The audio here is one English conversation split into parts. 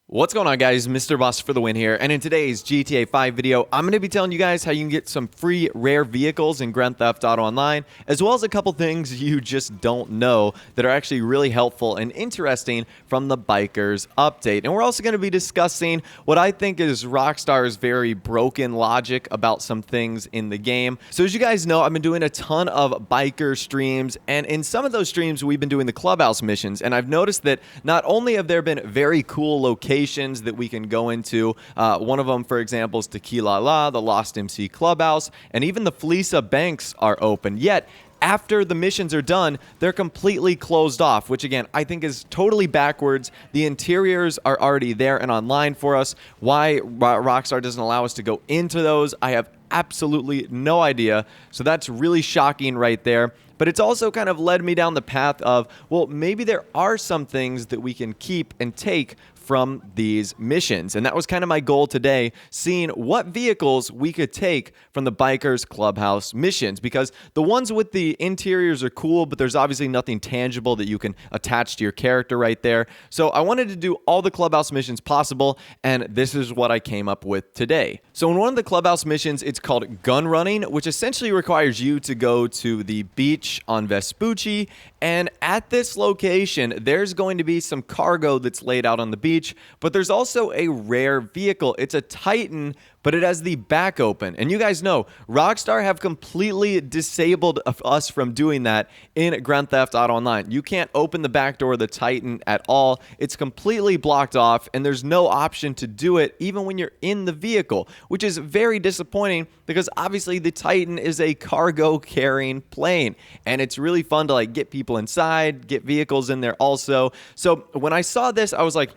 What's going on, guys? Mr. Boss for the win here, and in today's GTA 5 video, I'm going to be telling you guys how you can get some free rare vehicles in Grand Theft Auto Online, as well as a couple things you just don't know that are actually really helpful and interesting from the Bikers update. And we're also going to be discussing what I think is Rockstar's very broken logic about some things in the game. So as you guys know, I've been doing a ton of biker streams, and in some of those streams, we've been doing the clubhouse missions, and I've noticed that not only have there been very cool locations that we can go into. One of them, for example, is Tequila La, the Lost MC Clubhouse, and even the Fleesa Banks are open. Yet, after the missions are done, they're completely closed off, which again, I think is totally backwards. The interiors are already there and online for us. Why Rockstar doesn't allow us to go into those, I have absolutely no idea. So that's really shocking right there. But it's also kind of led me down the path of, well, maybe there are some things that we can keep and take from these missions. And that was kind of my goal today, seeing what vehicles we could take from the Bikers Clubhouse missions, because the ones with the interiors are cool, but there's obviously nothing tangible that you can attach to your character right there. So I wanted to do all the Clubhouse missions possible, and this is what I came up with today. So in one of the Clubhouse missions, it's called Gun Running, which essentially requires you to go to the beach on Vespucci, and at this location, there's going to be some cargo that's laid out on the beach, but there's also a rare vehicle. It's a Titan, but it has the back open. And you guys know, Rockstar have completely disabled us from doing that in Grand Theft Auto Online. You can't open the back door of the Titan at all. It's completely blocked off, and there's no option to do it even when you're in the vehicle, which is very disappointing because obviously the Titan is a cargo carrying plane, and it's really fun to like get people inside, get vehicles in there also. So when I saw this, I was like,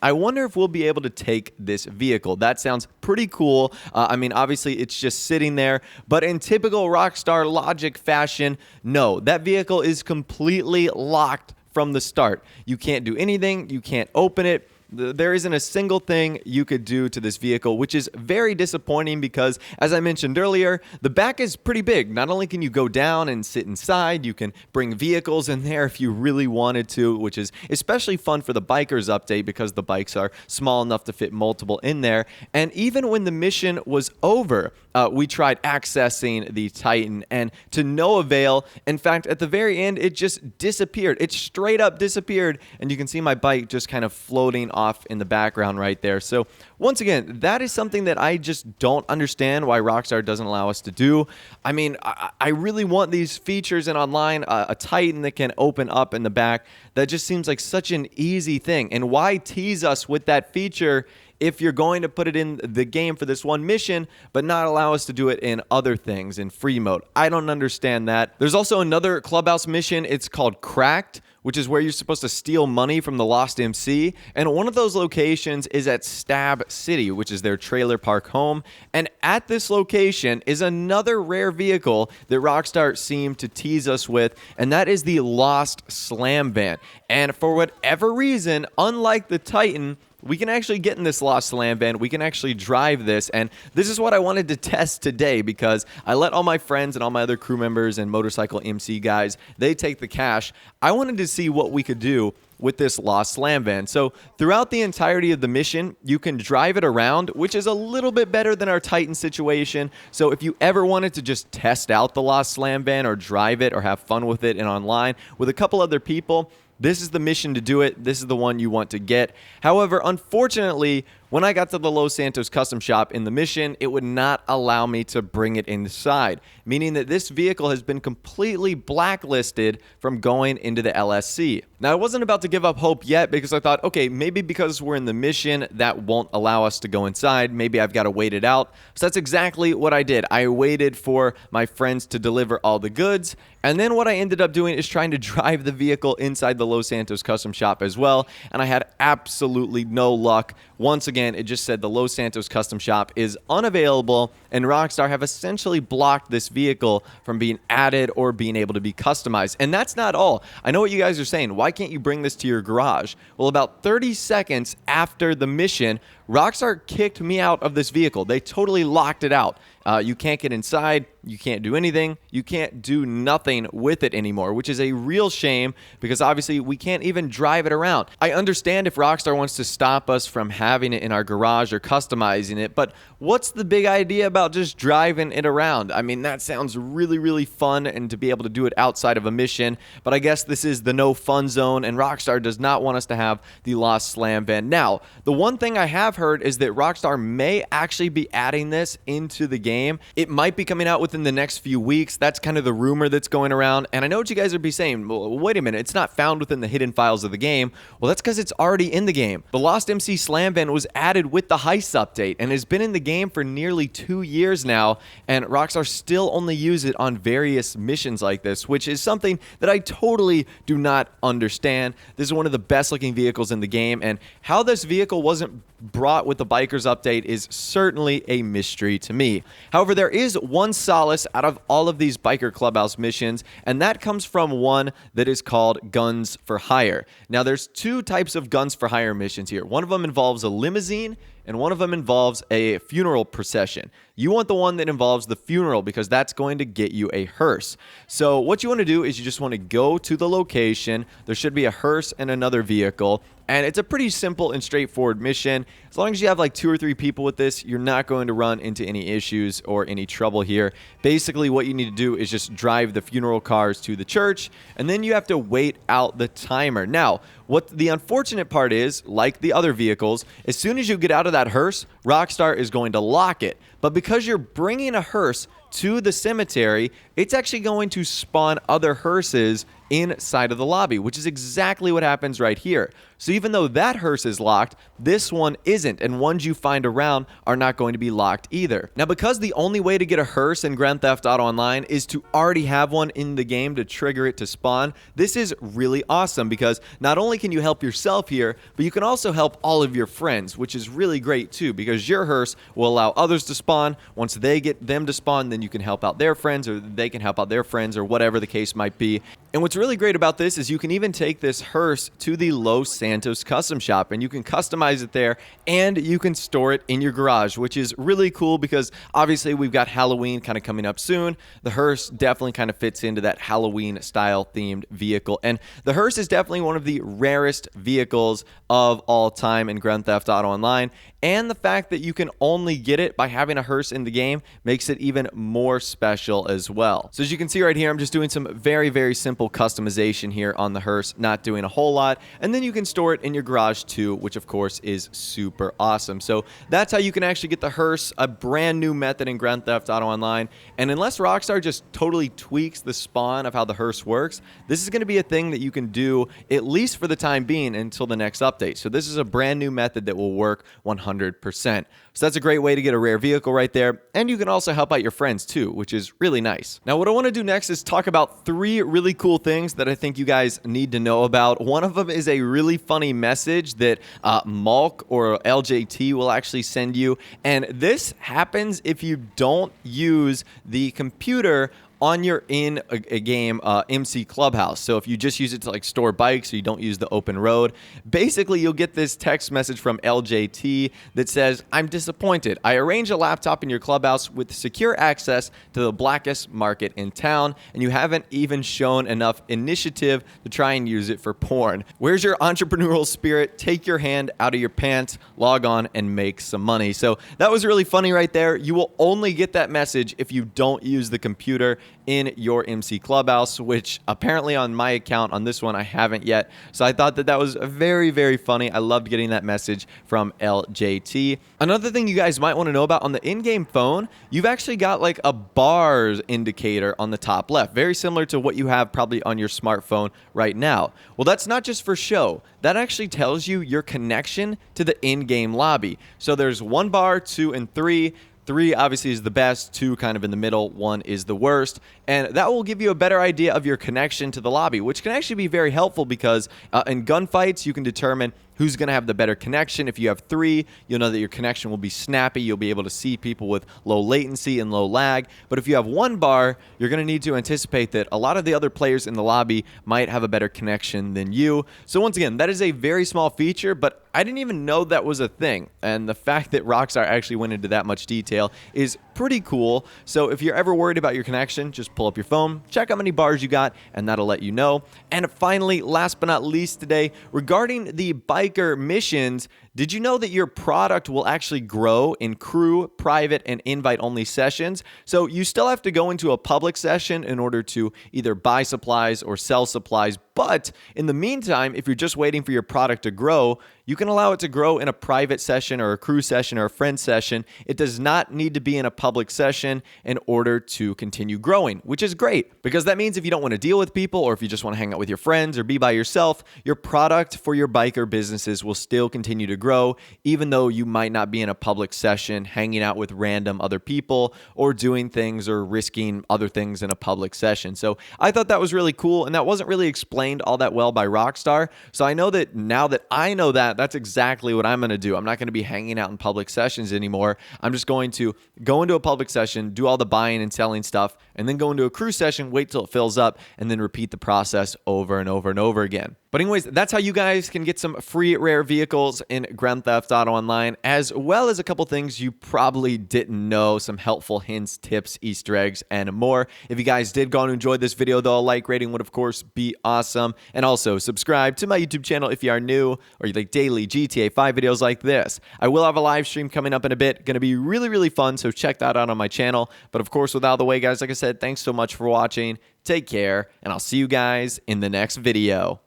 I wonder if we'll be able to take this vehicle. That sounds pretty cool. I mean, obviously, it's just sitting there. But in typical Rockstar logic fashion, no, that vehicle is completely locked from the start. You can't do anything. You can't open it. There isn't a single thing you could do to this vehicle, which is very disappointing because, as I mentioned earlier, the back is pretty big. Not only can you go down and sit inside, you can bring vehicles in there if you really wanted to, which is especially fun for the Bikers update because the bikes are small enough to fit multiple in there. And even when the mission was over, we tried accessing the Titan, and to no avail. In fact, at the very end, it just disappeared. It straight up disappeared, and you can see my bike just kind of floating off in the background right there. So once again, that is something that I just don't understand why Rockstar doesn't allow us to do. I mean, I really want these features in online, a Titan that can open up in the back. That just seems like such an easy thing. And why tease us with that feature if you're going to put it in the game for this one mission, but not allow us to do it in other things in free mode? I don't understand that. There's also another clubhouse mission. It's called Cracked, which is where you're supposed to steal money from the Lost MC. And one of those locations is at Stab City, which is their trailer park home. And at this location is another rare vehicle that Rockstar seemed to tease us with, and that is the Lost Slam Van. And for whatever reason, unlike the Titan, we can actually get in this Lost Slam Van. We can actually drive this, and this is what I wanted to test today because I let all my friends and all my other crew members and motorcycle MC guys, they take the cash. I wanted to see what we could do with this Lost Slam Van. So throughout the entirety of the mission, you can drive it around, which is a little bit better than our Titan situation. So if you ever wanted to just test out the Lost Slam Van or drive it or have fun with it and online with a couple other people, this is the mission to do it. This is the one you want to get. However, unfortunately, when I got to the Los Santos custom shop in the mission, it would not allow me to bring it inside, meaning that this vehicle has been completely blacklisted from going into the LSC. Now, I wasn't about to give up hope yet because I thought, okay, maybe because we're in the mission, that won't allow us to go inside. Maybe I've got to wait it out. So that's exactly what I did. I waited for my friends to deliver all the goods, and then what I ended up doing is trying to drive the vehicle inside the Los Santos custom shop as well, and I had absolutely no luck. Once again, it just said the Los Santos custom shop is unavailable, and Rockstar have essentially blocked this vehicle from being added or being able to be customized. And that's not all. I know what you guys are saying. Why can't you bring this to your garage? Well, about 30 seconds after the mission, Rockstar kicked me out of this vehicle. They totally locked it out. You can't get inside. You can't do anything. You can't do nothing with it anymore, which is a real shame because obviously we can't even drive it around. I understand if Rockstar wants to stop us from having it in our garage or customizing it, but what's the big idea about just driving it around? I mean, that sounds really, really fun and to be able to do it outside of a mission, but I guess this is the no fun zone and Rockstar does not want us to have the Lost Slam van. Now, the one thing I have heard is that Rockstar may actually be adding this into the game. It might be coming out within the next few weeks. That's kind of the rumor that's going around. And I know what you guys are saying. Well, wait a minute. It's not found within the hidden files of the game. Well, that's because it's already in the game. The Lost MC Slam Van was added with the Heist update and has been in the game for nearly 2 years now. And Rockstar still only use it on various missions like this, which is something that I totally do not understand. This is one of the best looking vehicles in the game. And how this vehicle wasn't brought with the Bikers update is certainly a mystery to me. However, there is one solace out of all of these Biker Clubhouse missions, and that comes from one that is called Guns for Hire. Now, there's 2 types of Guns for Hire missions here. One of them involves a limousine, and one of them involves a funeral procession. You want the one that involves the funeral because that's going to get you a hearse. So what you want to do is you just want to go to the location. There should be a hearse and another vehicle. And it's a pretty simple and straightforward mission. As long as you have like 2 or 3 people with this, you're not going to run into any issues or any trouble here. Basically, what you need to do is just drive the funeral cars to the church, and then you have to wait out the timer. Now, what the unfortunate part is, like the other vehicles, as soon as you get out of that hearse, Rockstar is going to lock it. But because you're bringing a hearse to the cemetery, it's actually going to spawn other hearses inside of the lobby, which is exactly what happens right here. So even though that hearse is locked, this one isn't, and ones you find around are not going to be locked either. Now, because the only way to get a hearse in Grand Theft Auto Online is to already have one in the game to trigger it to spawn, this is really awesome because not only can you help yourself here, but you can also help all of your friends, which is really great too because your hearse will allow others to spawn. Once they get them to spawn, then you can help out their friends or they can help out their friends or whatever the case might be. And what's really great about this is you can even take this hearse to the Los Santos custom shop and you can customize it there and you can store it in your garage, which is really cool because obviously we've got Halloween kind of coming up soon. The hearse definitely kind of fits into that Halloween style themed vehicle. And the hearse is definitely one of the rarest vehicles of all time in Grand Theft Auto Online. And the fact that you can only get it by having a hearse in the game makes it even more special as well. So as you can see right here, I'm just doing some very, very simple customization here on the hearse, not doing a whole lot. And then you can store it in your garage too, which of course is super awesome. So that's how you can actually get the hearse, a brand new method in Grand Theft Auto Online. And unless Rockstar just totally tweaks the spawn of how the hearse works, this is going to be a thing that you can do at least for the time being until the next update. So this is a brand new method that will work 100%. So that's a great way to get a rare vehicle right there. And you can also help out your friends too, which is really nice. Now, what I want to do next is talk about 3 really cool things that I think you guys need to know about. One of them is a really funny message that Malk or LJT will actually send you. And this happens if you don't use the computer on your in-game MC Clubhouse. So if you just use it to like store bikes or you don't use the open road, basically you'll get this text message from LJT that says, "I'm disappointed. I arranged a laptop in your clubhouse with secure access to the blackest market in town, and you haven't even shown enough initiative to try and use it for porn. Where's your entrepreneurial spirit? Take your hand out of your pants, log on, and make some money." So that was really funny right there. You will only get that message if you don't use the computer in your MC Clubhouse, which apparently on my account on this one I haven't yet. So I thought that that was very, very funny. I loved getting that message from LJT. Another thing you guys might want to know about on the in-game phone, you've actually got like a bars indicator on the top left, very similar to what you have probably on your smartphone right now. Well, that's not just for show. That actually tells you your connection to the in-game lobby. So there's 1 bar, 2, and 3. 3 obviously is the best, 2 kind of in the middle, 1 is the worst. And that will give you a better idea of your connection to the lobby, which can actually be very helpful because in gunfights, you can determine who's going to have the better connection. If you have 3, you'll know that your connection will be snappy. You'll be able to see people with low latency and low lag. But if you have 1 bar, you're going to need to anticipate that a lot of the other players in the lobby might have a better connection than you. So once again, that is a very small feature, but I didn't even know that was a thing. And the fact that Rockstar actually went into that much detail is pretty cool. So if you're ever worried about your connection, just pull up your phone, check how many bars you got, and that'll let you know. And finally, last but not least today, regarding the biker missions, did you know that your product will actually grow in crew, private, and invite-only sessions? So you still have to go into a public session in order to either buy supplies or sell supplies. But in the meantime, if you're just waiting for your product to grow, you can allow it to grow in a private session or a crew session or a friend session. It does not need to be in a public session in order to continue growing, which is great because that means if you don't want to deal with people or if you just want to hang out with your friends or be by yourself, your product for your biker businesses will still continue to grow, even though you might not be in a public session hanging out with random other people or doing things or risking other things in a public session. So I thought that was really cool, and that wasn't really explained all that well by Rockstar. So I know that now that I know that, that's exactly what I'm going to do. I'm not going to be hanging out in public sessions anymore. I'm just going to go into a public session, do all the buying and selling stuff, and then go into a crew session, wait till it fills up, and then repeat the process over and over and over again. But anyways, that's how you guys can get some free rare vehicles in Grand Theft Auto Online, as well as a couple things you probably didn't know, some helpful hints, tips, Easter eggs, and more. If you guys did go and enjoy this video, though, a like rating would, of course, be awesome. And also, subscribe to my YouTube channel if you are new or you like daily GTA 5 videos like this. I will have a live stream coming up in a bit. Going to be really, really fun, so check that out on my channel. But of course, without the way, guys, like I said, thanks so much for watching. Take care, and I'll see you guys in the next video.